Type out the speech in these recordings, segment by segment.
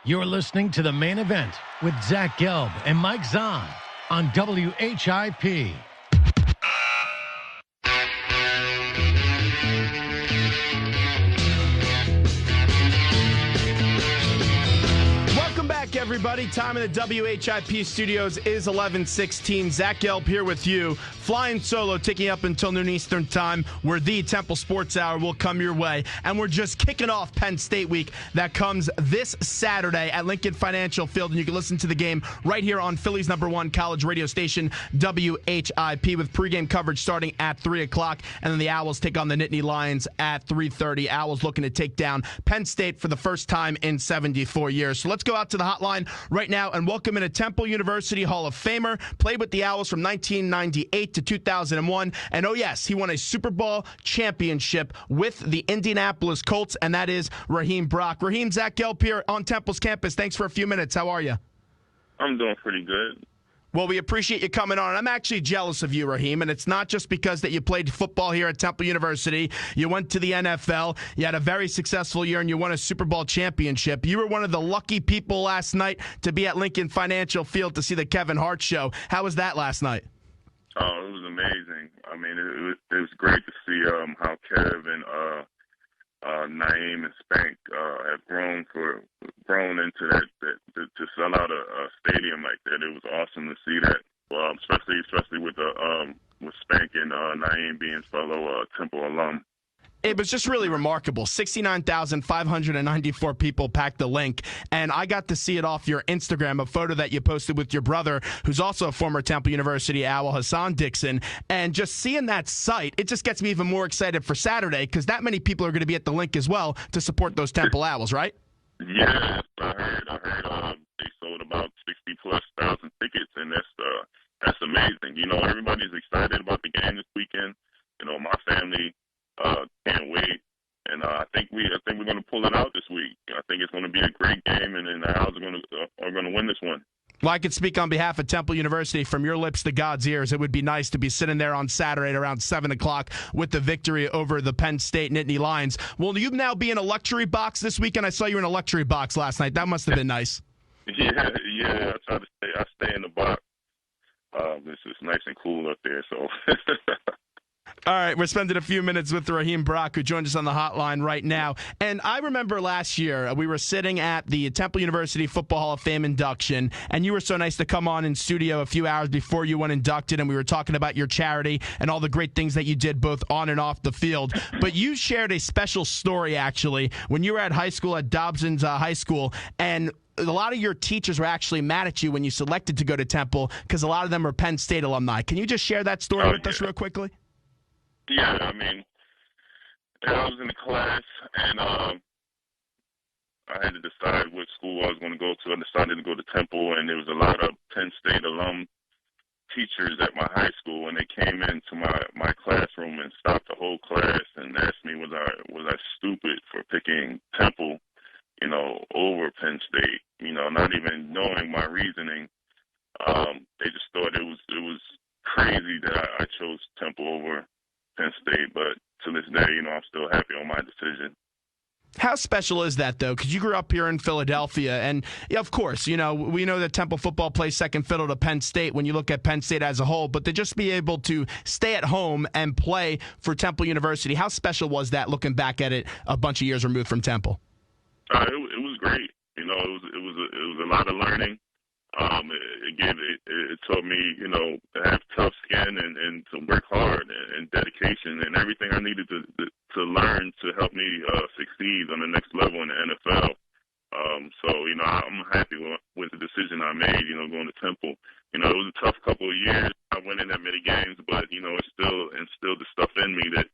You're listening to The Main Event with Zach Gelb and Mike Zahn on WHIP. Welcome back, everybody. Time in the WHIP studios is 11:16. Zach Gelb here with you, flying solo, taking up until noon Eastern time, where the Temple Sports Hour will come your way. And we're just kicking off Penn State week that comes this Saturday at Lincoln Financial Field. And you can listen to the game right here on Philly's #1 college radio station, WHIP, with pregame coverage starting at 3 o'clock. And then the Owls take on the Nittany Lions at 3:30. Owls looking to take down Penn State for the first time in 74 years. So let's go out to the hotline right now and welcome in a Temple University Hall of Famer, played with the Owls from 1998 to 2001, and oh yes, he won a Super Bowl championship with the Indianapolis Colts, and that is Raheem Brock. Raheem, Zach Gelb here on Temple's campus. Thanks for a few minutes. How are you? I'm doing pretty good. Well, we appreciate you coming on. I'm actually jealous of you, Raheem, and it's not just because that you played football here at Temple University. You went to the NFL. You had a very successful year, and you won a Super Bowl championship. You were one of the lucky people last night to be at Lincoln Financial Field to see the Kevin Hart show. How was that last night? Oh, it was amazing. I mean, it was great to see how Kev and Naeem and Spank have grown into that to sell out a stadium like that. It was awesome to see that, especially with Spank and Naeem being fellow Temple alum. It was just really remarkable. 69,594 people packed the link, and I got to see it off your Instagram, a photo that you posted with your brother, who's also a former Temple University Owl, Hassan Dixon, and just seeing that sight, it just gets me even more excited for Saturday, because that many people are going to be at the link as well to support those Temple Owls, right? Yeah, I heard they sold about 60+ thousand tickets, and that's amazing. You know, everybody's excited about the game this weekend. You know, my family can't wait, and I think we're going to pull it out this week. I think it's going to be a great game, and then the Owls are going to win this one. Well, I could speak on behalf of Temple University. From your lips to God's ears, it would be nice to be sitting there on Saturday at around 7 o'clock with the victory over the Penn State Nittany Lions. Will you now be in a luxury box this weekend? I saw you in a luxury box last night. That must have been nice. Yeah. I stay in the box. It's just nice and cool up there, so. All right, we're spending a few minutes with Raheem Brock, who joined us on the hotline right now. And I remember last year, we were sitting at the Temple University Football Hall of Fame induction, and you were so nice to come on in studio a few hours before you went inducted, and we were talking about your charity and all the great things that you did both on and off the field. But you shared a special story, actually, when you were at high school at Dobson's High School, and a lot of your teachers were actually mad at you when you selected to go to Temple because a lot of them are Penn State alumni. Can you just share that story with us real quickly? Yeah, I mean, I was in the class, and I had to decide which school I was going to go to. I decided to go to Temple, and there was a lot of Penn State alum teachers at my high school, and they came into my classroom and stopped the whole class and asked me, was I stupid for picking Temple, you know, over Penn State, you know, not even knowing my reasoning. They just thought it was crazy that I chose Temple over Penn State, but to this day, you know, I'm still happy on my decision. How special is that, though? Because you grew up here in Philadelphia, and of course, you know, we know that Temple football plays second fiddle to Penn State when you look at Penn State as a whole, but to just be able to stay at home and play for Temple University, how special was that looking back at it a bunch of years removed from Temple? It was great. You know, it was a lot of learning. It taught me, you know, to have tough skin and to work hard and dedication and everything I needed to learn to help me succeed on the next level in the NFL. So, you know, I'm happy with the decision I made, you know, going to Temple. You know, it was a tough couple of years. I went in that many games, but, you know, it still instilled the stuff in me that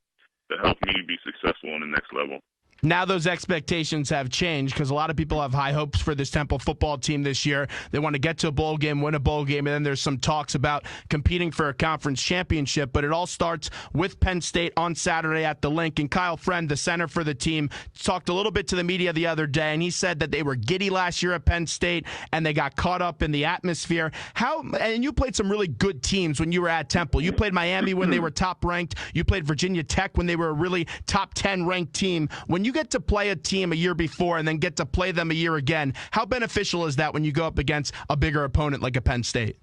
to help me be successful on the next level. Now those expectations have changed because a lot of people have high hopes for this Temple football team this year. They want to get to a bowl game, win a bowl game, and then there's some talks about competing for a conference championship. But it all starts with Penn State on Saturday at the Link. And Kyle Friend, the center for the team, talked a little bit to the media the other day, and he said that they were giddy last year at Penn State and they got caught up in the atmosphere. And you played some really good teams when you were at Temple. You played Miami when they were top ranked. You played Virginia Tech when they were a really top 10 ranked team. When you you get to play a team a year before and then get to play them a year again, how beneficial is that when you go up against a bigger opponent like a Penn State?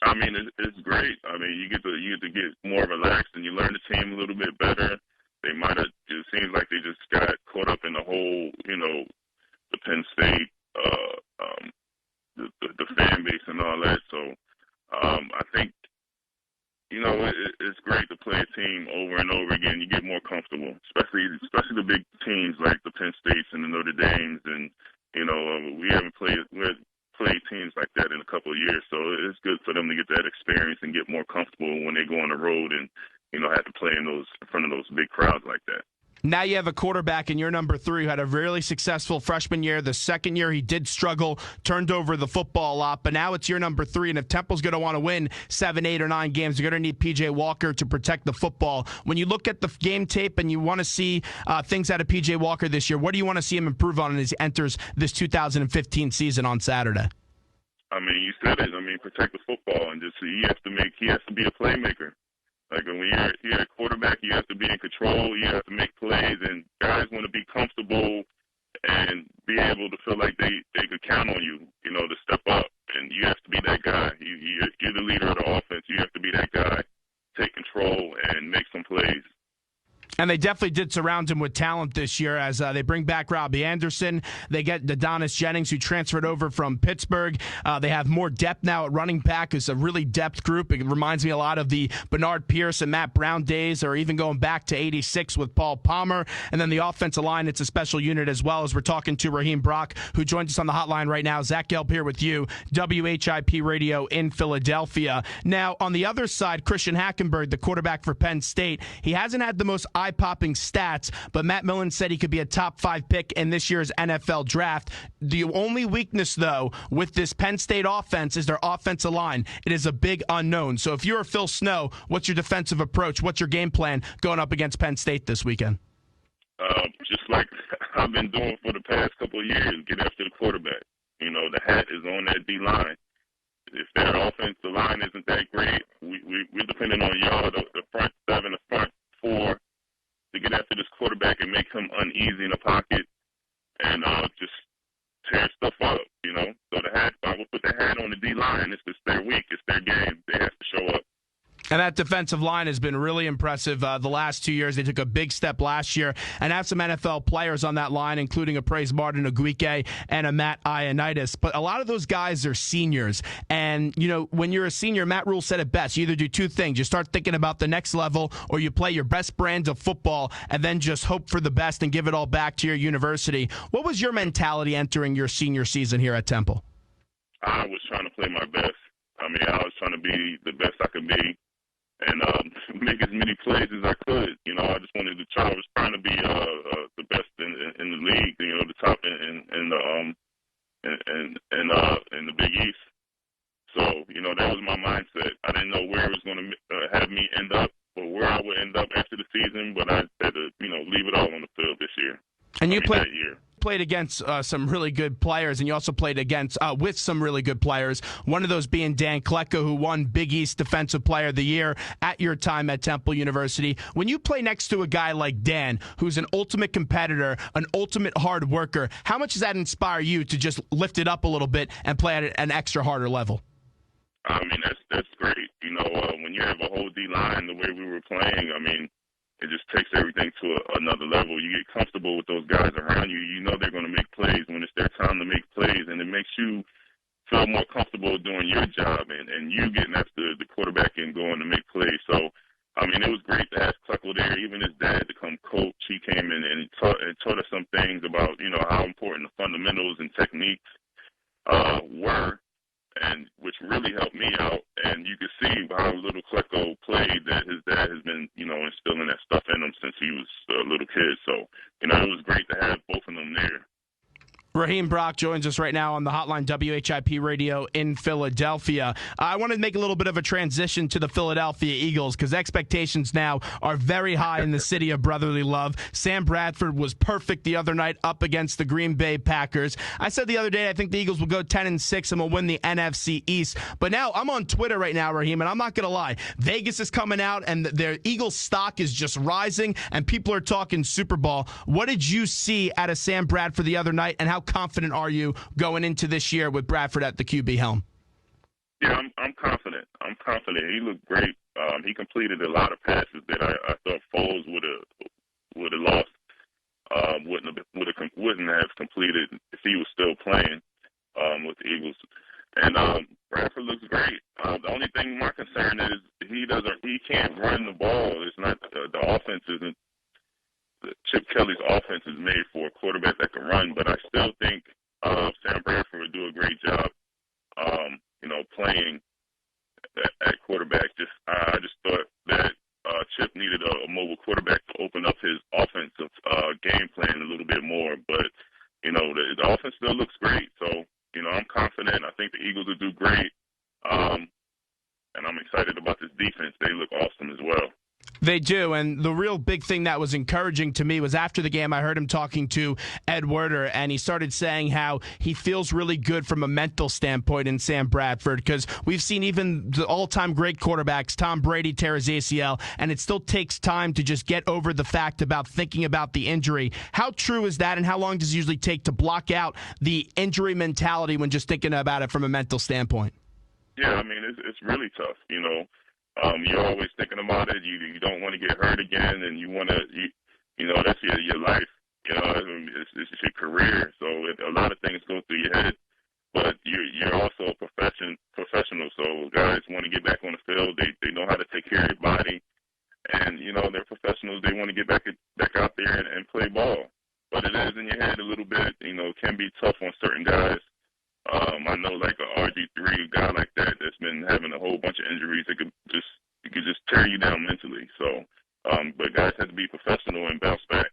I mean, it's great. I mean, you get to get more relaxed and you learn the team a little bit better. They might have. It seems like they just got caught up in the whole, the Penn State, the fan base and all that. So I think, it's great to play a team over and over again. You get more comfortable, especially the big teams like the Penn States and the Notre Dames, and we haven't played teams like that in a couple of years. So it's good for them to get that experience and get more comfortable when they go on the road and have to play in front of those big crowds like that. Now you have a quarterback in your number 3 who had a really successful freshman year. The second year he did struggle, turned over the football a lot, but now it's your number 3, and if Temple's going to want to win 7, 8, or 9 games, you're going to need P.J. Walker to protect the football. When you look at the game tape and you want to see things out of P.J. Walker this year, what do you want to see him improve on as he enters this 2015 season on Saturday? I mean, you said it. I mean, protect the football, and just he has to be a playmaker. Like when you're a quarterback, you have to be in control. You have to make plays, and guys want to be comfortable and be able to feel like they could count on you, to step up. And you have to be that guy. You're the leader of the offense. You have to be that guy, take control, and make some plays. And they definitely did surround him with talent this year as they bring back Robbie Anderson. They get Adonis Jennings, who transferred over from Pittsburgh. They have more depth now at running back. It's a really depth group. It reminds me a lot of the Bernard Pierce and Matt Brown days, or even going back to '86 with Paul Palmer. And then the offensive line, it's a special unit as well, as we're talking to Raheem Brock, who joins us on the hotline right now. Zach Gelb here with you, WHIP Radio in Philadelphia. Now, on the other side, Christian Hackenberg, the quarterback for Penn State, he hasn't had the most eye-popping stats, but Matt Millen said he could be a top 5 pick in this year's NFL draft. The only weakness, though, with this Penn State offense is their offensive line. It is a big unknown. So if you're Phil Snow, what's your defensive approach? What's your game plan going up against Penn State this weekend? Just like I've been doing for the past couple of years, get after the quarterback. The hat is on that D-line. If their offensive line isn't that great, we're depending on y'all, the front 7, the front 4, to get after this quarterback and make him uneasy in the pocket and just tear stuff up, So I will put the hat on the D-line. It's just their week. It's their game. They have to show up. And that defensive line has been really impressive the last 2 years. They took a big step last year and have some NFL players on that line, including a Praise Martin Oguike and a Matt Ioannidis. But a lot of those guys are seniors. And, when you're a senior, Matt Rule said it best. You either do 2 things. You start thinking about the next level, or you play your best brand of football and then just hope for the best and give it all back to your university. What was your mentality entering your senior season here at Temple? I was trying to play my best. I was trying to be the best I could be and make as many plays as I could. I just wanted to try. I was trying to be the best in the league. The top in the Big East. So that was my mindset. I didn't know where it was going to have me end up, or where I would end up after the season. But I had to leave it all on the field this year. And that year. Played against some really good players, and you also played against with some really good players, one of those being Dan Klecko, who won Big East Defensive Player of the Year at your time at Temple University. When you play next to a guy like Dan, who's an ultimate competitor, an ultimate hard worker, how much does that inspire you to just lift it up a little bit and play at an extra harder level? That's great. When you have a whole D-line the way we were playing, it just takes everything to another level. You get comfortable with those guys around you. You know they're going to make plays when it's their time to make plays, and it makes you feel more comfortable doing your job and you getting after the quarterback and going to make plays. So, it was great to have Klecko there, even his dad to come coach. He came in and taught us some things about, how important the fundamentals and techniques were, and which really helped me out. And you could see how little Klecko played, that his dad has been, instilling that stuff in him since he was a little kid. So, it was great to have both of them there. Raheem Brock joins us right now on the hotline, WHIP Radio in Philadelphia. I want to make a little bit of a transition to the Philadelphia Eagles because expectations now are very high in the city of brotherly love. Sam Bradford was perfect the other night up against the Green Bay Packers. I said the other day I think the Eagles will go 10-6 and will win the NFC East. But now I'm on Twitter right now, Raheem, and I'm not going to lie. Vegas is coming out, and their Eagles stock is just rising, and people are talking Super Bowl. What did you see out of Sam Bradford the other night, and how confident are you going into this year with Bradford at the QB helm? Yeah, I'm confident. I'm confident. He looked great. He completed a lot of passes that I thought Foles would have lost. Wouldn't have completed if he was still playing with the Eagles. And Bradford looks great. The only thing my concern is he can't run the ball. It's not the offense isn't. Chip Kelly's offense is made for a quarterback that can run, but I still think Sam Bradford would do a great job, playing at quarterback. I just thought that Chip needed a mobile quarterback to open up his offensive game plan a little bit more. But, the offense still looks great. So, I'm confident. I think the Eagles will do great. And I'm excited about this defense. They look awesome as well. They do, and the real big thing that was encouraging to me was after the game, I heard him talking to Ed Werder, and he started saying how he feels really good from a mental standpoint in Sam Bradford, because we've seen even the all-time great quarterbacks, Tom Brady tear his ACL, and it still takes time to just get over the fact about thinking about the injury. How true is that, and how long does it usually take to block out the injury mentality when just thinking about it from a mental standpoint? Yeah, I mean, it's really tough, You're always thinking about it. You don't want to get hurt again, and you want to, that's your life. It's your career. So a lot of things go through your head, but you're also a professional. So guys want to get back on the field. They know how to take care of your body, and they're professionals. They want to get back out there and play ball. But it is in your head a little bit. It can be tough on certain guys. I know like a RG3, a guy like that's been having a whole bunch of injuries. It could just tear you down mentally. So, but guys have to be professional and bounce back.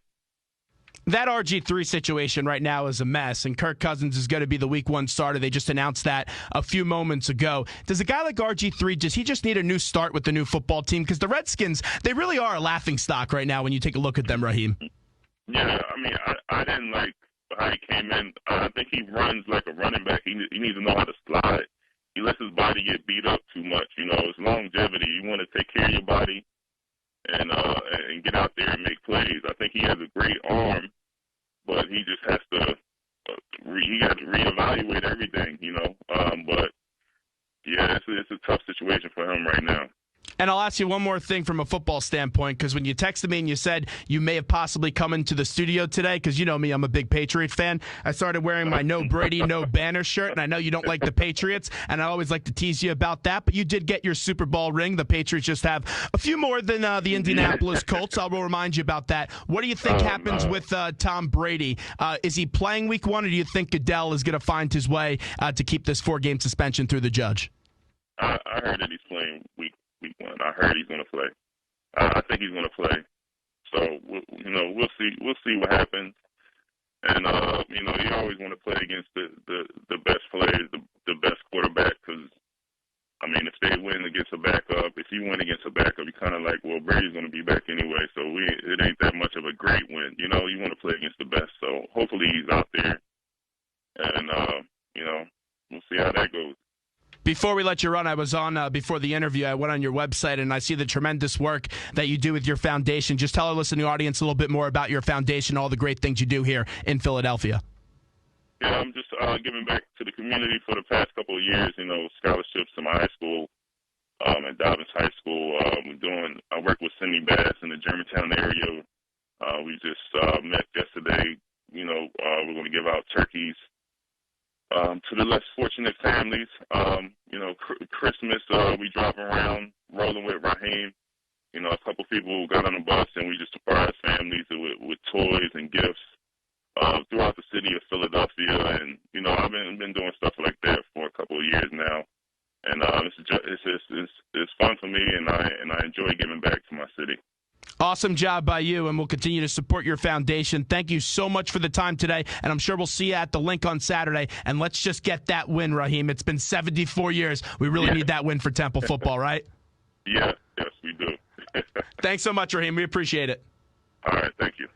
That RG3 situation right now is a mess, and Kirk Cousins is going to be the Week 1 starter. They just announced that a few moments ago. Does a guy like RG3, does he just need a new start with the new football team? Because the Redskins, they really are a laughingstock right now when you take a look at them, Raheem. Yeah, I mean, I didn't like how he came in. I think he runs like a running back. He needs to know how to slide. He lets his body get beat up too much. It's longevity. You want to take care of your body and get out there and make plays. I think he has a great arm, but he just has to he got to reevaluate everything. But yeah, it's a tough situation for him right now. And I'll ask you one more thing from a football standpoint, because when you texted me and you said you may have possibly come into the studio today, because you know me, I'm a big Patriot fan, I started wearing my No Brady, No Banner shirt, and I know you don't like the Patriots, and I always like to tease you about that, but you did get your Super Bowl ring. The Patriots just have a few more than the Indianapolis Colts. I will remind you about that. What do you think happens with Tom Brady? Is he playing Week 1, or do you think Goodell is going to find his way to keep this 4-game suspension through the judge? I heard that he's playing Week 1. I heard he's going to play. I think he's going to play. So we'll see. We'll see what happens. And you always want to play against the best players, the best quarterback. Because if they win against a backup, if you win against a backup, you're kind of like, well, Brady's going to be back anyway. So it ain't that much of a great win. You want to play against the best. So hopefully he's out there, and we'll see how that goes. Before we let you run, I was on, before the interview, I went on your website, and I see the tremendous work that you do with your foundation. Just tell our listening audience a little bit more about your foundation, all the great things you do here in Philadelphia. Yeah, I'm just giving back to the community for the past couple of years, scholarships to my high school, at Dobbins High School. I work with Cindy Bass in the Germantown area. We just met yesterday. We're going to give out turkeys to the less fortunate families. Christmas, we drive around rolling with Raheem. A couple people got on the bus, and we just surprised families with toys and gifts throughout the city of Philadelphia. And, I've been doing stuff like that for a couple of years now. And it's fun for me, and I enjoy giving back to my city. Awesome job by you, and we'll continue to support your foundation. Thank you so much for the time today, and I'm sure we'll see you at the link on Saturday. And let's just get that win, Raheem. It's been 74 years. We really need that win for Temple football, right? Yes, we do. Thanks so much, Raheem. We appreciate it. All right, thank you.